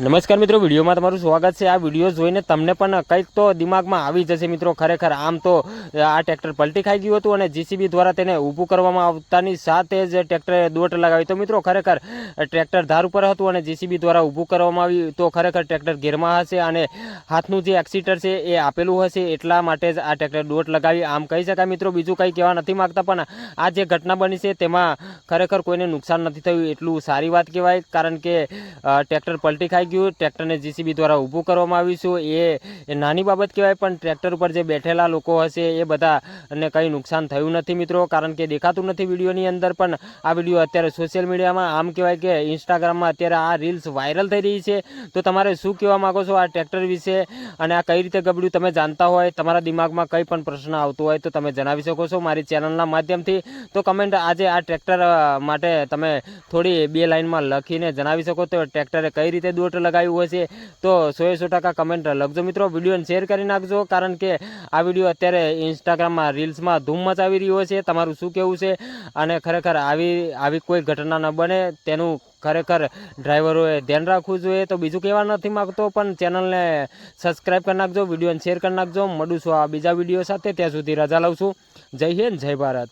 નમસ્કાર મિત્રો, વિડીયોમાં તમારું સ્વાગત છે। આ વિડીયો જોઈને તમને પણ કંઈક તો દિમાગમાં આવી જશે મિત્રો। ખરેખર આમ તો આ ટ્રેક્ટર પલટી ખાઈ ગયું હતું અને જીસીબી દ્વારા તેને ઊભું કરવામાં આવતાની સાથે જ ટ્રેક્ટરે દોટ લગાવી। તો મિત્રો ખરેખર ટ્રેક્ટર ધાર ઉપર હતું અને જીસીબી દ્વારા ઊભું કરવામાં આવ્યું તો ખરેખર ટ્રેક્ટર ગેરમાં હશે અને હાથનું જે એક્સિટર છે એ આપેલું હશે, એટલા માટે જ આ ટ્રેક્ટર દોટ લગાવી આમ કહી શકાય મિત્રો। બીજું કંઈ કહેવા નથી માગતા, પણ આ જે ઘટના બની છે તેમાં ખરેખર કોઈને નુકસાન નથી થયું એટલું સારી વાત કહેવાય, કારણ કે ટ્રેક્ટર પલટી ખાઈ ગયું, ટ્રેક્ટરને જીસીબી દ્વારા ઊભું કરવામાં આવ્યું એ નાની બાબત કહેવાય, પણ ટ્રેક્ટર ઉપર જે બેઠેલા લોકો હશે એ બધાને કંઈ નુકસાન થયું નથી મિત્રો, કારણ કે દેખાતું નથી વિડીયોની અંદર। પણ આ વિડીયો અત્યારે સોશિયલ મીડિયામાં આમ કહેવાય કે ઇન્સ્ટાગ્રામમાં અત્યારે આ રીલ્સ વાયરલ થઈ રહી છે। તો તમારે શું કહેવા માગો છો આ ટ્રેક્ટર વિશે અને આ કઈ રીતે ગબડ્યું તમે જાણતા હોય, તમારા દિમાગમાં કંઈ પણ પ્રશ્ન આવતો હોય તો તમે જણાવી શકો છો મારી ચેનલના માધ્યમથી। તો કમેન્ટ આજે આ ટ્રેક્ટર માટે તમે થોડી 2 લાઇનમાં લખીને જણાવી શકો તો ટ્રેક્ટરે કઈ રીતે દોટ લગાવ્યું હશે, તો 100% કમેન્ટ લખજો મિત્રો। વિડીયોને શેર કરી નાખજો, કારણ કે આ વિડીયો અત્યારે ઇન્સ્ટાગ્રામમાં રીલ્સમાં ધૂમ મચાવી રહ્યો છે। તમારું શું કહેવું છે? અને ખરેખર આવી કોઈ ઘટના ન બને તેનું ખરેખર ડ્રાઈવરોએ ધ્યાન રાખવું જોઈએ। તો બીજું કહેવા નથી માગતો, પણ ચેનલને સબસ્ક્રાઈબ કરી નાખજો, વિડીયોને શેર કરી નાખજો। મળું છું આ બીજા વિડીયો સાથે, ત્યાં સુધી રજા લઉં છું। જય હિન્દ, જય ભારત।